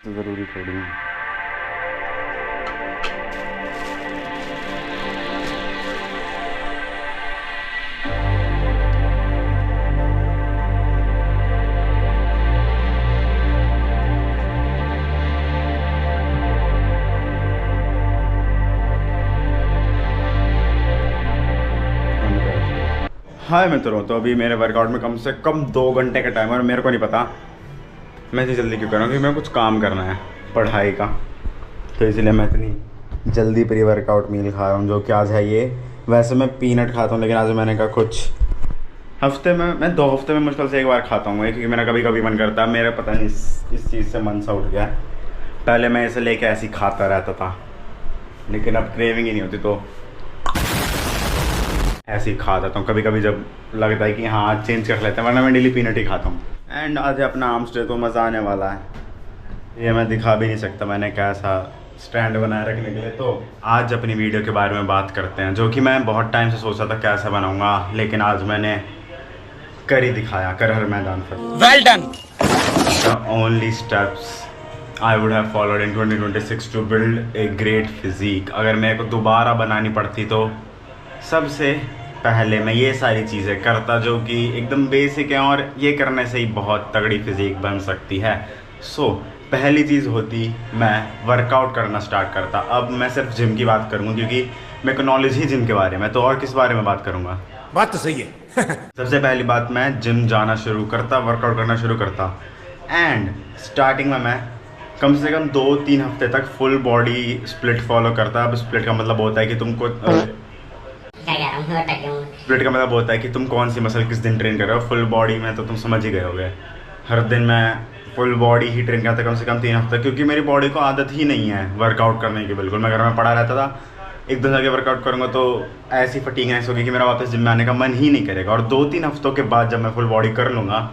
तो ज़रूरी थोड़ी है। हाय मित्रों, तो अभी मेरे वर्कआउट में कम से कम 2 घंटे का टाइम है और मेरे को नहीं पता मैं इतनी जल्दी क्यों कर रहा हूँ, क्योंकि मेरे को कुछ काम करना है पढ़ाई का। तो इसलिए मैं इतनी जल्दी प्री वर्कआउट मील खा रहा हूँ, जो कि आज है ये। वैसे मैं पीनट खाता हूँ, लेकिन आज मैंने कहा कुछ हफ्ते में मैं 2 हफ्ते में मुश्किल से एक बार खाता हूँ, क्योंकि मेरा कभी कभी मन करता है। मेरा पता नहीं इस चीज़ से मन सा उठ गया है। पहले मैं इसे लेके ऐसे ही खाता रहता था, लेकिन अब क्रेविंग ही नहीं होती, तो ऐसे ही खा जाता हूँ कभी कभी जब लगता है कि हाँ चेंज कर लेते हैं, वरना मैं डेली पीनट ही खाता हूँ। एंड आज अपना आर्म्स डे, तो मज़ा आने वाला है। ये मैं दिखा भी नहीं सकता मैंने कैसा स्टैंड बनाए रखने के लिए। तो आज अपनी वीडियो के बारे में बात करते हैं, जो कि मैं बहुत टाइम से सोचा था कैसा बनाऊँगा, लेकिन आज मैंने कर ही दिखाया, कर हर मैदान पर। Well done. The only steps I would have followed in 2026 to build a great physique. अगर मेरे को दोबारा बनानी पड़ती तो सबसे पहले मैं ये सारी चीज़ें करता, जो कि एकदम बेसिक है, और ये करने से ही बहुत तगड़ी फिजिक बन सकती है। पहली चीज़ होती, मैं वर्कआउट करना स्टार्ट करता। अब मैं सिर्फ जिम की बात करूँगा, क्योंकि मेरे को नॉलेज ही जिम के बारे में, तो और किस बारे में बात करूँगा। बात तो सही है। सबसे पहली बात, मैं जिम जाना शुरू करता, वर्कआउट करना शुरू करता। एंड स्टार्टिंग में मैं कम से कम 2-3 हफ्ते तक फुल बॉडी स्प्लिट फॉलो करता। अब स्प्लिट का मतलब होता है कि तुमको स्प्लिट का मतलब होता है कि तुम कौन सी मसल किस दिन ट्रेन कर रहे हो। फुल बॉडी में तो तुम समझ ही गए होगे, हर दिन मैं फुल बॉडी ही ट्रेन करता कम से कम 3 हफ्ते, क्योंकि मेरी बॉडी को आदत ही नहीं है वर्कआउट करने की। बिल्कुल मैं घर में पड़ा रहता था, एक दिन जाके वर्कआउट करूँगा तो ऐसी फटीगनेस होगी कि मेरा वापस जिम में आने का मन ही नहीं करेगा। और 2-3 हफ्तों के बाद जब मैं फुल बॉडी कर लूँगा,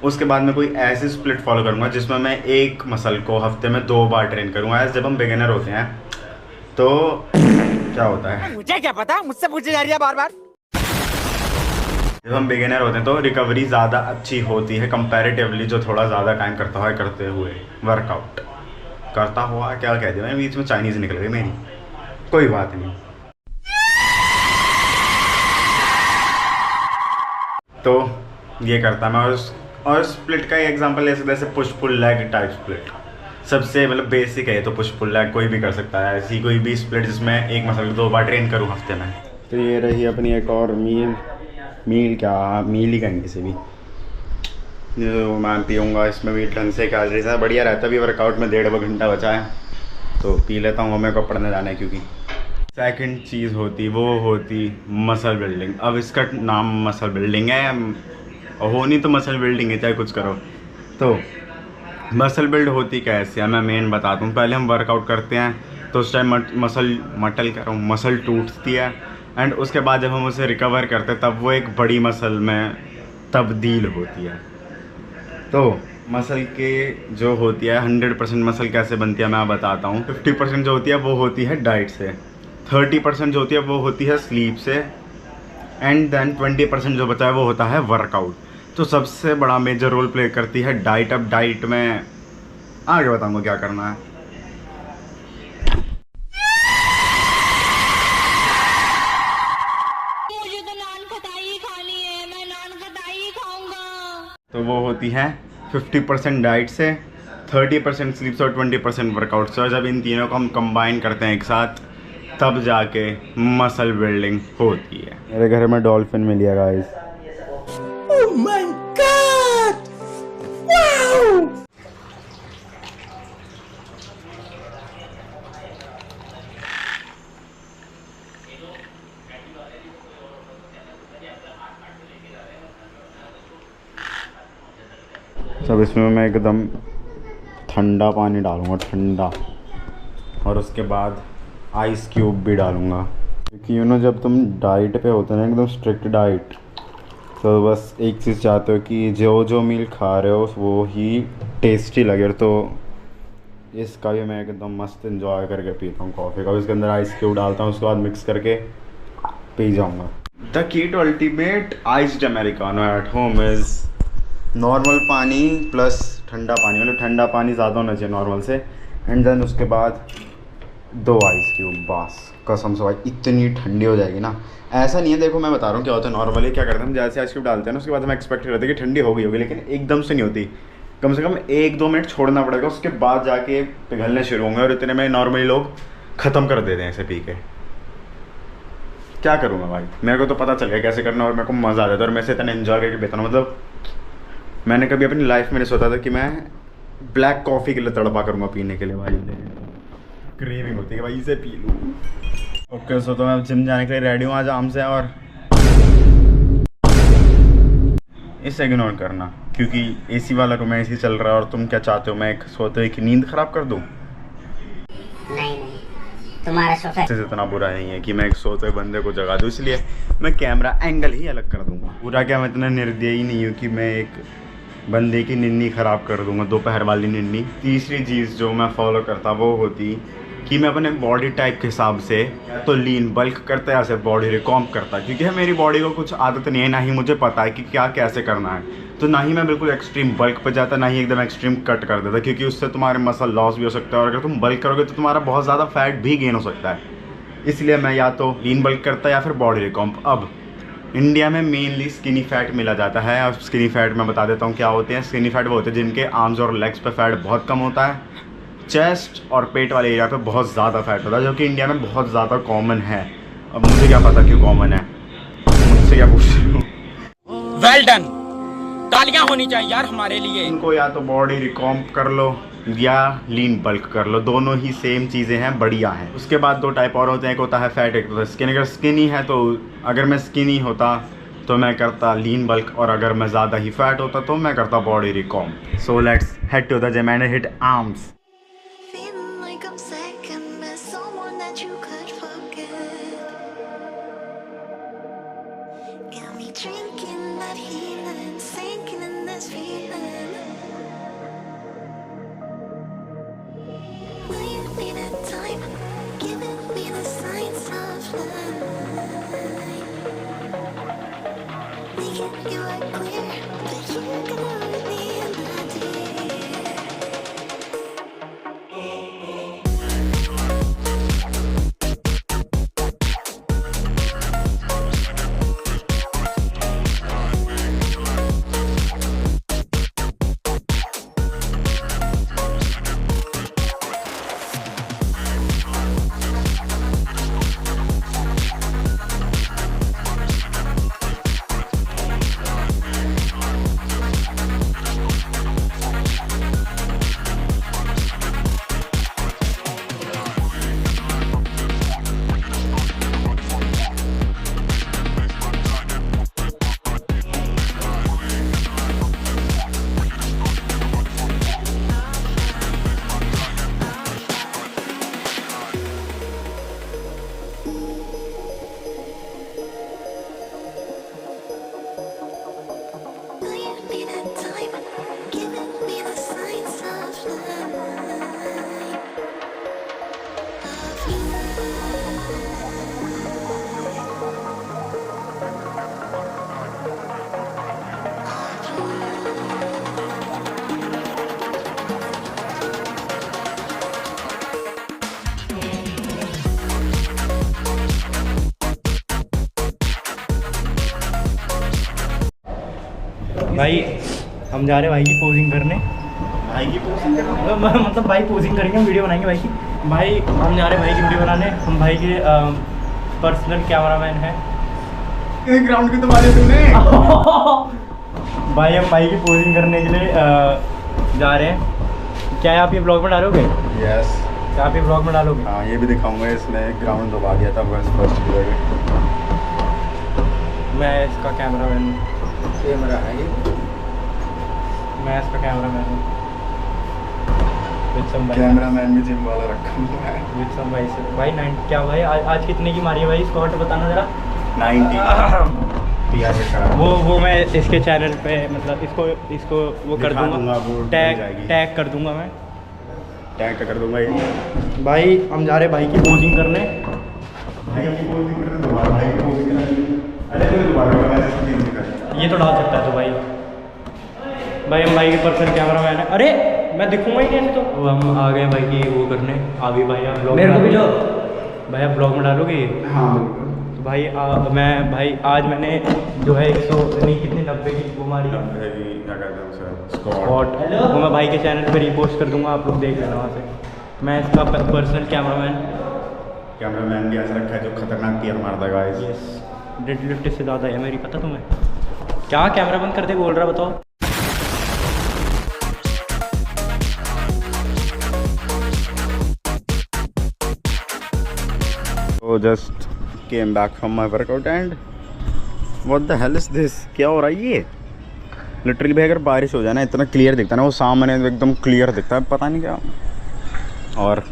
उसके बाद मैं कोई ऐसी स्प्लिट फॉलो करूँगा जिसमें मैं एक मसल को हफ्ते में 2 बार ट्रेन करूँगा। ऐसे जब हम बिगिनर होते हैं तो क्या होता है, मुझे क्या पता, मुझसे पूछे जा रही है बार बार। जब हम बिगिनर होते हैं तो रिकवरी ज़्यादा अच्छी होती है कंपैरेटिवली, जो थोड़ा ज़्यादा टाइम करता है करते हुए वर्कआउट करता हुआ। क्या कह दिया मैं, बीच में चाइनीज़ निकल गई मेरी, कोई बात नहीं। तो ये करता मैं, और स्प्लिट का एग्जांपल ले सकते हैं, जैसे push pull leg type split. सबसे मतलब बेसिक है, तो पुश पुल लेग कोई भी कर सकता है। ऐसी कोई भी स्प्लिट जिसमें एक मसल को 2 बार ट्रेन करूँ हफ्ते में। तो ये रही अपनी एक और मील ही कहेंगे इसे भी, जो मैं पीऊँगा। इसमें भी ढंग से कैलोरीज है, बढ़िया रहता है। अभी वर्कआउट में 1.5 घंटा बचा है, तो पी लेता हूँ। मेरे को पढ़ने जाना है, क्योंकि सेकंड चीज़ होती वो होती मसल बिल्डिंग। अब इसका नाम मसल बिल्डिंग है, होनी तो मसल बिल्डिंग है, चाहे कुछ करो। तो मसल बिल्ड होती कैसे है मैं मेन बताता हूँ। पहले हम वर्कआउट करते हैं तो उस टाइम मसल टूटती है, एंड उसके बाद जब हम उसे रिकवर करते हैं तब वो एक बड़ी मसल में तब्दील होती है। तो मसल के जो होती है 100% मसल कैसे बनती है मैं बताता हूँ। 50% जो होती है वो होती है डाइट से, 30% जो होती है वो होती है स्लीप से, एंड देन 20% जो बचा है वो होता है वर्कआउट। तो सबसे बड़ा मेजर रोल प्ले करती है डाइट। अब डाइट में आगे बताऊंगा क्या करना है। मुझे तो नान खटाई खानी है, मैं नान खटाई खाऊंगा। तो वो होती है 50% डाइट से, 30% स्लीप से और 20% वर्कआउट से। और जब इन तीनों को हम कंबाइन करते हैं एक साथ, तब जाके मसल बिल्डिंग होती है। मेरे घर में डॉल्फिन मिल गया guys. Oh my God, wow. सब इसमें मैं एकदम ठंडा पानी डालूंगा, ठंडा, और उसके बाद आइस क्यूब भी डालूंगा, क्योंकि जब तुम डाइट पे होते हो ना, एकदम स्ट्रिक्ट डाइट, तो बस एक चीज़ चाहते हो कि जो मील खा रहे हो वो ही टेस्टी लगे। तो इसका भी मैं एकदम मस्त इंजॉय करके पीता हूँ कॉफ़ी का। इसके अंदर आइस क्यूब डालता हूँ, उसके बाद मिक्स करके पी जाऊँगा। The key to ultimate iced americano at home is normal पानी प्लस ठंडा पानी, मतलब ठंडा पानी ज़्यादा होना चाहिए नॉर्मल से, एंड देन उसके बाद 2 आइस क्यूब, बस कसम से भाई इतनी ठंडी हो जाएगी ना। ऐसा नहीं है, देखो मैं बता रहा हूँ क्या होता है नॉर्मली, क्या करते हैं हम जैसे आइस क्यूब डालते हैं ना, उसके बाद हम एक्सपेक्ट करते हैं कि ठंडी हो गई होगी, लेकिन एकदम से नहीं होती। कम से कम 1-2 मिनट छोड़ना पड़ेगा, उसके बाद जाके पिघलने शुरू होंगे, और इतने में नॉर्मली लोग ख़त्म कर देते हैं ऐसे पी के। क्या करूँ मैं भाई, मेरे को तो पता चल गया कैसे करना, और मेरे को मज़ा आ जाता है, और मैं इसे इतना एंजॉय करके पीता हूँ। मतलब मैंने कभी अपनी लाइफ में नहीं सोचा था कि मैं ब्लैक कॉफ़ी के लिए तड़पा करूँगा पीने के लिए भाई। क्रेविंग होती है भाई इसे पी लूँ। ओके सो तो मैं जिम जाने के लिए रेडी हूँ आज आराम से, और इसे इग्नोर करना क्योंकि एसी वाला रूम है, एसी चल रहा है, और तुम क्या चाहते हो मैं एक सोते हुए की नींद ख़राब कर दूँ? नहीं तुम्हारा सोफा से इतना बुरा नहीं है कि मैं एक सोते हुए बंदे को जगा दूँ, इसलिए मैं कैमरा एंगल ही अलग कर दूँगा। पूरा क्या मैं इतना निर्दयी ही नहीं हूँ कि मैं एक बंदे की निन्नी ख़राब कर दूँगा, दोपहर वाली निन्नी। तीसरी चीज़ जो मैं फॉलो करता वो होती कि मैं अपने बॉडी टाइप के हिसाब से तो लीन बल्क करता है, ऐसे बॉडी रिकॉम्प करता है, क्योंकि मेरी बॉडी को कुछ आदत नहीं है, ना ही मुझे पता है कि क्या कैसे करना है। तो ना ही मैं बिल्कुल एक्सट्रीम बल्क पे जाता, ना ही एकदम एक्सट्रीम कट कर देता, क्योंकि उससे तुम्हारे मसल लॉस भी हो सकता है, और अगर तुम बल्क करोगे तो तुम्हारा बहुत ज़्यादा फैट भी गेन हो सकता है। इसलिए मैं या तो लीन बल्क करता या फिर बॉडी रिकॉम्प। अब इंडिया में मेनली स्किनी फैट मिला जाता है, और स्किनी फैट मैं बता देता हूँ क्या होते हैं। स्किनी फैट वो होते हैं जिनके आर्म्स और लेग्स पे फैट बहुत कम होता है, चेस्ट और पेट वाले एरिया पे बहुत ज़्यादा फैट होता है, जो कि इंडिया में बहुत ज़्यादा कॉमन है। अब मुझे क्या पता क्यों कॉमन है, मुझसे क्या पूछ रहे हो? वेल डन, तालियां होनी चाहिए यार हमारे लिए। इनको या तो बॉडी रिकॉम्प कर लो या लीन बल्क कर लो, दोनों ही सेम चीज़ें हैं, बढ़िया हैं। उसके बाद 2 टाइप और होते हैं, एक होता है फैट, एक होता है स्किन। अगर स्किनी है तो अगर मैं स्किनी होता तो मैं करता लीन बल्क, और अगर मैं ज़्यादा ही फैट होता तो मैं करता body recomp. So let's head to the gym and hit arms. Feeling like I'm second miss someone that you could forget. Got me drinking that healing, sinking in this feeling. Will you need a time, giving me the signs of life. Making you are clear, but you're gonna leave me in the deep. Will you need a time, giving me the signs of life. भाई हम जा रहे हैं भाई की posing करने। भाई की पोजिंग करना मतलब भाई पोजिंग करेंगे, हम वीडियो बनाएंगे भाई की। भाई हम जा रहे हैं भाई की वीडियो बनाने। हम भाई के पर्सनल कैमरामैन हैं। ग्राउंड की तो मारे तूने। भाई हम भाई की पोजिंग करने के लिए जा रहे हैं। क्या आप ये ब्लॉग में डालोगे? यस, क्या आप ये ब्लॉग में डालोगे? हाँ ये भी दिखाऊंगा। इसने ग्राउंड दबा दिया था बस फर्स्ट पीरियड। मैं इसका कैमरामैन हूँ। कैमरा है ये, मैं इसका कैमरामैन हूँ। वित्सम भाई, कैमरामैन भी जिम वाला रखा हुआ है। वित्सम भाई से भाई 90 क्या भाई आज कितने की मारी है भाई? स्कॉट बताना जरा। 90 वो मैं इसके चैनल पे मतलब इसको वो कर दिखा दूंगा, वो दूंगा, डल जाएगी। टैग कर दूंगा मैं। टैग कर दूंगा ये। भाई हम जा रहे भाई की पोजिंग करने। भाई की पोजिंग करने दोबारा, भाई की पोजिंग करने। अरे तो दोबारा मैं स्क्रीन दिखा। ये तो डाल सकता है तो भाई भाई हम भाई के पर्सनल कैमरा मैन है। अरे मैं दिखूंगा ही नहीं तो। वो हम आ गए भाई की वो करने। आगे भाई आप ब्लॉग मेरे को भी जो भाई आप ब्लॉग में डालोगे। हाँ तो भाई मैं भाई आज मैंने जो है 100 नहीं कितनी 90 की वो मारी स्पॉट, वो मैं भाई के चैनल पे रीपोस्ट कर दूंगा, आप लोग देख लेना वहाँ से। मैं इसका पर्सनल कैमरामैन भी ऐसा रखा है जो खतरनाक तीर मारता है गाइस। यस, डेडलिफ्ट से ज़्यादा है मेरी, पता तुम्हें? क्या कैमरा बंद करते बोल रहा बताओ। So just came back from my workout and what the hell is this? क्या हो रहा है ये? लिटरली भाई अगर बारिश हो जाए ना इतना क्लियर दिखता है ना, वो सामने एकदम क्लियर दिखता है, पता नहीं क्या। और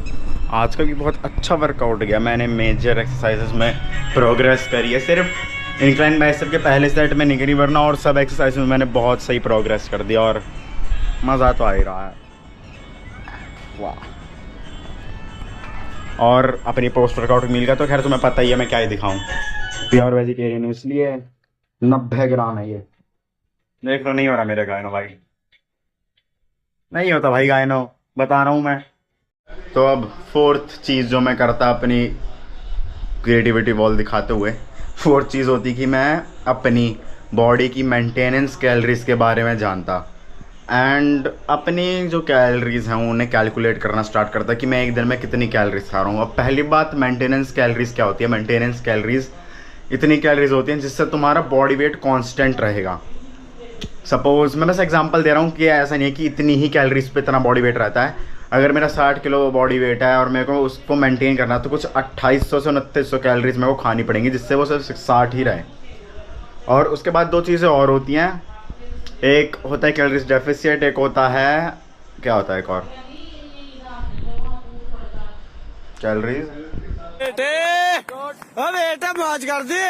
आज का भी बहुत अच्छा वर्कआउट गया। मैंने मेजर एक्सरसाइजेस में प्रोग्रेस करी है, सिर्फ इंक्लाइन बाइसेप के पहले सेट में नहीं करी, वरना और सब एक्सरसाइज में मैंने बहुत सही प्रोग्रेस कर दिया और मज़ा तो आ ही रहा है। वाह। और अपनी पोस्ट वर्कआउट मील का तो खैर तुम्हें पता ही है मैं क्या ही दिखाऊं। प्योर वेजिटेरियन हूँ इसलिए 90 ग्राम है ये। देख लो नहीं हो रहा मेरे गायनो भाई, नहीं होता भाई गायनो, बता रहा हूँ मैं। तो अब फोर्थ चीज़ जो मैं करता अपनी क्रिएटिविटी वॉल दिखाते हुए, फोर्थ चीज़ होती कि मैं अपनी बॉडी की मेंटेनेंस कैलोरीज के बारे में जानता एंड अपनी जो कैलोरीज हैं उन्हें कैलकुलेट करना स्टार्ट करता कि मैं एक दिन में कितनी कैलोरीज खा रहा हूँ। अब पहली बात, मेंटेनेंस कैलोरीज क्या होती है? मेंटेनेंस कैलोरीज इतनी कैलोरीज होती हैं जिससे तुम्हारा बॉडी वेट कांस्टेंट रहेगा। सपोज मैं बस एग्जांपल दे रहा हूँ कि ऐसा नहीं है कि इतनी ही कैलोरीज पे इतना बॉडी वेट रहता है। अगर मेरा 60 किलो बॉडी वेट है और मेरे को उसको मेंटेन करना है तो कुछ 2800 से 2900 कैलोरीज मेरे को खानी पड़ेंगी जिससे वो सिर्फ 60 ही रहे। और उसके बाद दो चीज़ें और होती हैं, एक होता है कैलोरीज डेफिसिट, एक होता है क्या होता है एक और कैलोरीज बेटे मौज कर दी,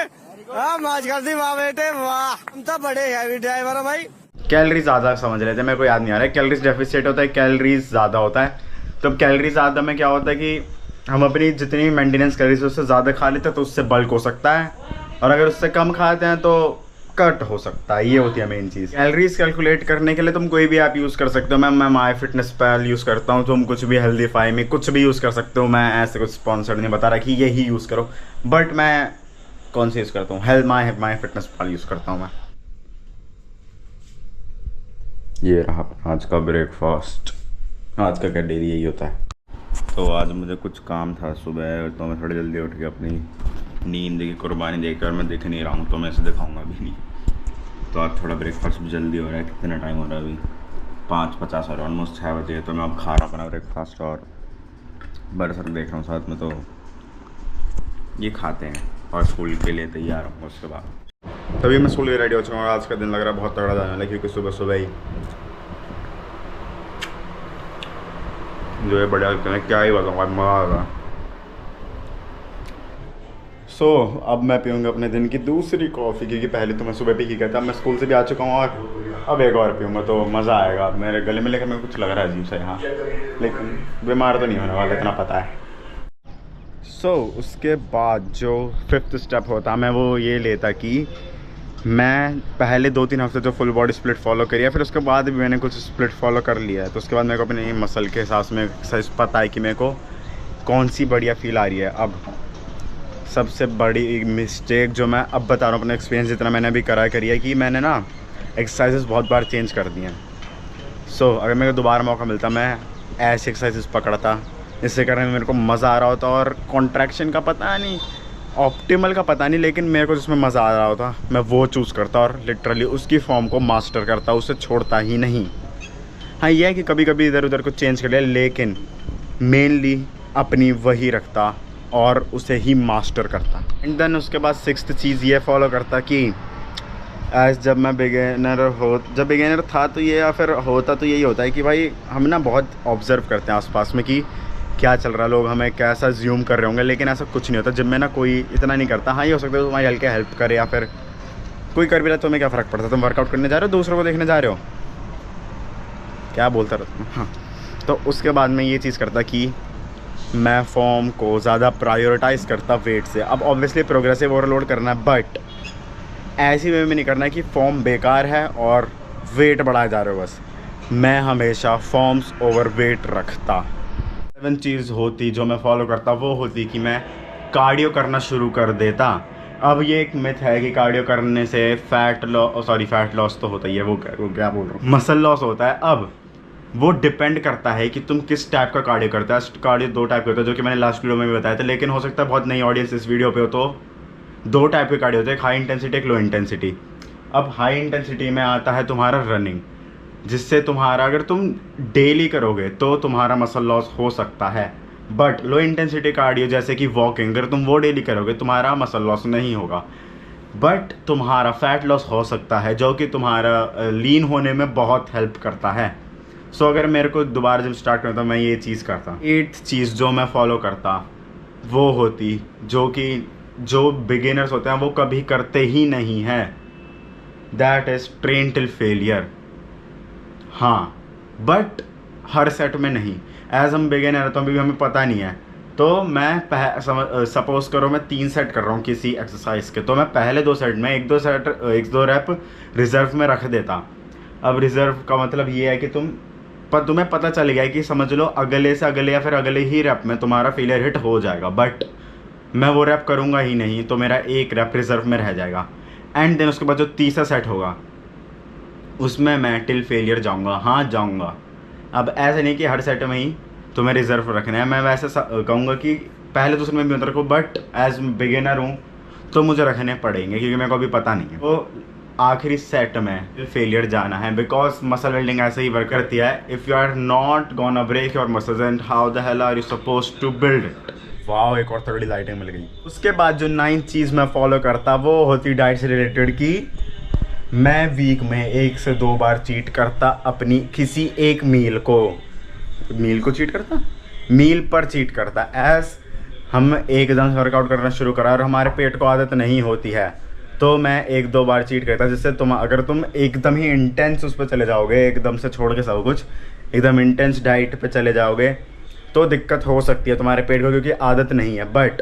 मौज कर दी, वाह बेटे वाह, हम तो बड़े हैवी ड्राइवर है भाई। कैलोरीज ज़्यादा समझ लेते हैं, मेरे को याद नहीं आ रहा है। कैलोरीज डेफिसिट होता है, कैलोरीज ज़्यादा होता है। तो अब कैलोरीज ज़्यादा में क्या होता है कि हम अपनी जितनी मेंटेनेंस कैलोरीज उससे ज़्यादा खा लेते हैं तो उससे बल्क हो सकता है, और अगर उससे कम खाते हैं तो कट हो सकता है। ये होती है मेन चीज़। कैलोरीज कैलकुलेट करने के लिए तुम कोई भी ऐप यूज़ कर सकते हो। मैं माई फिटनेस पैल यूज़ करता हूँ, तुम कुछ भी हेल्दीफाई में कुछ भी यूज़ कर सकते हो। मैं ऐसे कुछ स्पॉन्सर्ड नहीं बता रहा कि यही यूज़ करो, बट मैं कौन सी यूज़ करता हूँ? माई फिटनेस पैल यूज़ करता हूँ मैं। ये रहा आज का ब्रेकफास्ट। आज का क्या डेली यही होता है। तो आज मुझे कुछ काम था सुबह, तो मैं थोड़ी जल्दी उठ के अपनी नींद की कुर्बानी देकर मैं दिख नहीं रहा हूँ, तो मैं इसे दिखाऊंगा अभी नहीं। तो आज थोड़ा ब्रेकफास्ट भी जल्दी हो रहा है। कितना टाइम हो रहा है अभी? 5:50 हो रहा है, ऑलमोस्ट 6 बजे। तो मैं अब खा रहा हूँ अपना ब्रेकफास्ट और बरसर देख रहा हूँ साथ में, तो ये खाते हैं और स्कूल के लिए तैयार हूँ। उसके बाद तभी मैं स्कूल के रेडी हो चुका हूँ। आज का दिन लग रहा है बहुत तगड़ा जाने वाला, क्योंकि सुबह सुबह ही जो है बढ़िया लगता है, क्या ही बताऊँ, मज़ा आ रहा। अब मैं पीऊँगा अपने दिन की दूसरी कॉफ़ी, क्योंकि पहले तो मैं सुबह पी ही गया था। मैं स्कूल से भी आ चुका हूँ और अब एक और पीऊँगा तो मज़ा आएगा। मेरे गले में लेकर मेरे कुछ लग रहा है अजीब सा यहाँ, लेकिन बीमार तो नहीं होने वाला, इतना पता है। उसके बाद जो 5th स्टेप होता मैं वो ये लेता कि मैं पहले 2-3 हफ्ते जो फुल बॉडी स्प्लिट फॉलो करी है, फिर उसके बाद भी मैंने कुछ स्प्लिट फॉलो कर लिया है। तो उसके बाद मेरे को अपने मसल के हिसाब में एक्सरसाइज पता है कि मेरे को कौन सी बढ़िया फील आ रही है। अब सबसे बड़ी मिस्टेक जो मैं अब बता रहा हूँ अपने एक्सपीरियंस जितना मैंने अभी करी है कि मैंने ना एक्सरसाइजेस बहुत बार चेंज कर दी हैं। अगर मेरे को दोबारा मौका मिलता मैं ऐसी एक्सरसाइजेस पकड़ता, इससे करने में मेरे को मज़ा आ रहा होता, और कॉन्ट्रैक्शन का पता नहीं, ऑप्टिमल का पता नहीं, लेकिन मेरे को जिसमें मज़ा आ रहा होता मैं वो चूज़ करता और लिटरली उसकी फॉर्म को मास्टर करता, उसे छोड़ता ही नहीं। हाँ ये है कि कभी कभी इधर उधर कुछ चेंज कर लिया, लेकिन मेनली अपनी वही रखता और उसे ही मास्टर करता। एंड देन उसके बाद 6th चीज़ ये फॉलो करता कि जब मैं जब बिगिनर था तो ये, या फिर होता तो यही होता है कि भाई हम ना बहुत ऑब्ज़र्व करते हैं आसपास में कि क्या चल रहा है, लोग हमें कैसा ज्यूम कर रहे होंगे, लेकिन ऐसा कुछ नहीं होता। जब मैं ना कोई इतना नहीं करता। हाँ ये हो सकता है तुम्हारी हल्के हेल्प करे, या फिर कोई कर भी रहा, तुम्हें क्या फ़र्क पड़ता है? तुम वर्कआउट करने जा रहे हो, दूसरों को देखने जा रहे हो, क्या बोलता रहता हूँ। हाँ तो उसके बाद मैं ये चीज़ करता कि मैं फॉर्म को ज़्यादा प्रायोरिटाइज़ करता वेट से। अब ऑब्वियसली प्रोग्रेसिव ओवरलोड करना है, बट ऐसी वे में नहीं करना है कि फॉर्म बेकार है और वेट बढ़ाए जा रहे हो बस। मैं हमेशा फॉर्म्स ओवर वेट रखता। 7 चीज़ होती जो मैं फॉलो करता, वो होती कि मैं कार्डियो करना शुरू कर देता। अब ये एक मिथ है कि कार्डियो करने से फैट लॉस तो होता ही है, वो क्या बोल रहा हूँ, मसल लॉस होता है। अब वो डिपेंड करता है कि तुम किस टाइप का कार्डियो करता है। कार्डियो 2 टाइप के होता है, जो कि मैंने लास्ट वीडियो में भी बताया था, लेकिन हो सकता है बहुत नई ऑडियंस इस वीडियो पे हो, तो 2 टाइप के कार्डियो होते हैं, एक हाई इंटेंसिटी, एक लो इंटेंसिटी। अब हाई इंटेंसिटी में आता है तुम्हारा रनिंग, जिससे तुम्हारा अगर तुम डेली करोगे तो तुम्हारा मसल लॉस हो सकता है। बट लो इंटेंसिटी कार्डियो जैसे कि वॉकिंग, अगर तुम वो डेली करोगे तुम्हारा मसल लॉस नहीं होगा, बट तुम्हारा फैट लॉस हो सकता है, जो कि तुम्हारा लीन होने में बहुत हेल्प करता है। सो अगर मेरे को दोबारा जब स्टार्ट करता मैं ये चीज़ करता। 8th चीज़ जो मैं फॉलो करता वो होती, जो बिगिनर्स होते हैं वो कभी करते ही नहीं हैं, that is train till failure. हाँ, बट हर सेट में नहीं। एज हम बिगिनर है तो अभी हमें पता नहीं है, तो मैं सपोज करो मैं 3 सेट कर रहा हूँ किसी एक्सरसाइज के, तो मैं पहले 2 सेट में 1-2 रैप रिजर्व में रख देता। अब रिजर्व का मतलब ये है कि तुम्हें पता चल गया है कि समझ लो अगले से अगले या फिर अगले ही रैप में तुम्हारा फेलियर हिट हो जाएगा, बट मैं वो रैप करूँगा ही नहीं, तो मेरा 1 रैप रिजर्व में रह जाएगा। एंड देन उसके बाद जो तीसरा सेट होगा उसमें मैं टिल फेलियर जाऊँगा। हाँ, जाऊँगा। अब ऐसे नहीं कि हर सेट में ही तुम्हें रिजर्व रखना है, मैं वैसे कहूँगा कि पहले दूसरे में भी मत रखो, बट एज बिगिनर हूँ तो मुझे रखने पड़ेंगे क्योंकि मेरे को अभी पता नहीं है। तो आखिरी सेट में फेलियर जाना है, बिकॉज मसल बिल्डिंग ऐसे ही वर्क करती है। If you are not gonna break your muscles and how the hell are you suppose to build it. Wow, एक और थोड़ी लाइटिंग मिल गई। उसके बाद जो 9th चीज़ मैं फॉलो करता वो होती डाइट से रिलेटेड की मैं वीक में 1 से 2 बार चीट करता अपनी किसी एक मील को चीट करता, मील पर चीट करता। एज हम एकदम वर्कआउट करना शुरू करा और हमारे पेट को आदत नहीं होती है, तो मैं 1-2 बार चीट करता, जिससे अगर तुम एकदम ही इंटेंस उस पर चले जाओगे, एकदम से छोड़ के सब कुछ एकदम इंटेंस डाइट पे चले जाओगे तो दिक्कत हो सकती है तुम्हारे पेट को, क्योंकि आदत नहीं है। बट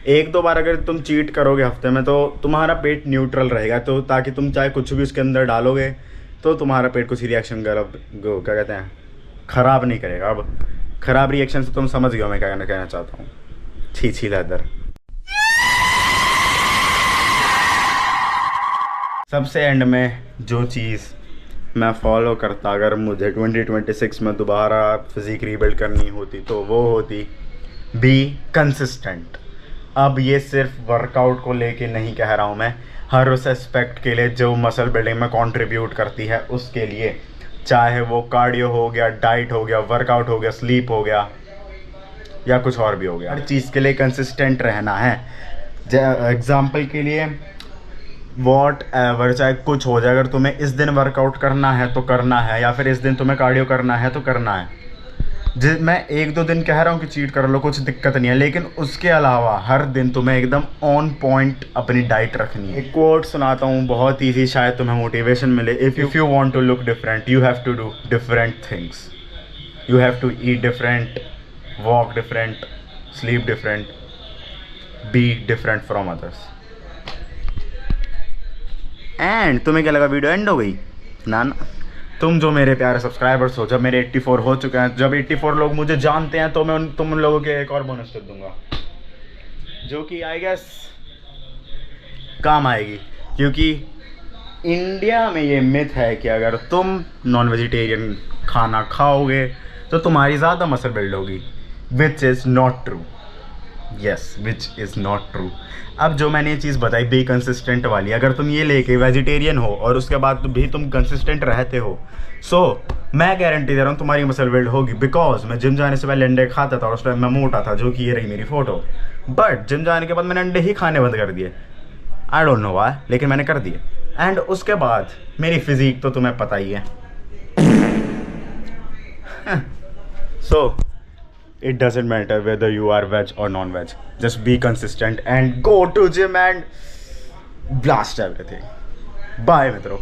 1-2 बार अगर तुम चीट करोगे हफ्ते में तो तुम्हारा पेट न्यूट्रल रहेगा, तो ताकि तुम चाहे कुछ भी उसके अंदर डालोगे तो तुम्हारा पेट कुछ रिएक्शन क्या कहते हैं, ख़राब नहीं करेगा। अब ख़राब रिएक्शन से तुम समझ गए मैं क्या कहना चाहता हूँ। छी लेदर। सबसे एंड में जो चीज़ मैं फॉलो करता अगर मुझे 2026 में दोबारा फिज़िक रीबिल्ड करनी होती तो वो होती बी कंसिस्टेंट। अब ये सिर्फ वर्कआउट को लेके नहीं कह रहा हूँ मैं, हर उस एस्पेक्ट के लिए जो मसल बिल्डिंग में कंट्रीब्यूट करती है उसके लिए, चाहे वो कार्डियो हो गया, डाइट हो गया, वर्कआउट हो गया, स्लीप हो गया या कुछ और भी हो गया। हर चीज़ के लिए कंसिस्टेंट रहना है। एग्जाम्पल के लिए वॉट एवर, चाहे कुछ हो जाए, अगर तुम्हें इस दिन वर्कआउट करना है तो करना है, या फिर इस दिन तुम्हें कार्डियो करना है तो करना है। मैं 1-2 दिन कह रहा हूँ कि चीट कर लो, कुछ दिक्कत नहीं है, लेकिन उसके अलावा हर दिन तुम्हें एकदम ऑन पॉइंट अपनी डाइट रखनी है। एक कोट सुनाता हूँ, बहुत ईजी, शायद तुम्हें मोटिवेशन मिले। If you want to look different you have to do different things, you have to eat different, walk different, sleep different, be different from others. And तुम्हें क्या लगा, वीडियो एंड हो गई? ना, तुम जो मेरे प्यारे सब्सक्राइबर्स हो, जब मेरे 84 हो चुके हैं, जब 84 लोग मुझे जानते हैं तो मैं तुम लोगों के एक और बोनस टिप दूंगा, जो कि आई गेस काम आएगी। क्योंकि इंडिया में ये मिथ है कि अगर तुम नॉन वेजिटेरियन खाना खाओगे तो तुम्हारी ज़्यादा मसल बिल्ड होगी, which is not true. Yes, which is not true. अब जो मैंने ये चीज़ बताई बी कंसिस्टेंट वाली, अगर तुम ये लेके वेजिटेरियन हो और उसके बाद भी तुम कंसिस्टेंट रहते हो, सो मैं गारंटी दे रहा हूँ तुम्हारी मसल बिल्ड होगी। बिकॉज मैं जिम जाने से पहले अंडे खाता था और उस टाइम मैं मोटा था, जो कि ये रही मेरी फ़ोटो। बट जिम जाने के बाद मैंने अंडे ही खाने बंद कर दिए, आई डोंट नो व्हाई, लेकिन मैंने कर दिए। एंड उसके बाद मेरी फिज़ीक तो तुम्हें पता ही है। सो it doesn't matter whether you are veg or non-veg, just be consistent and go to gym and blast everything. Bye मित्रों।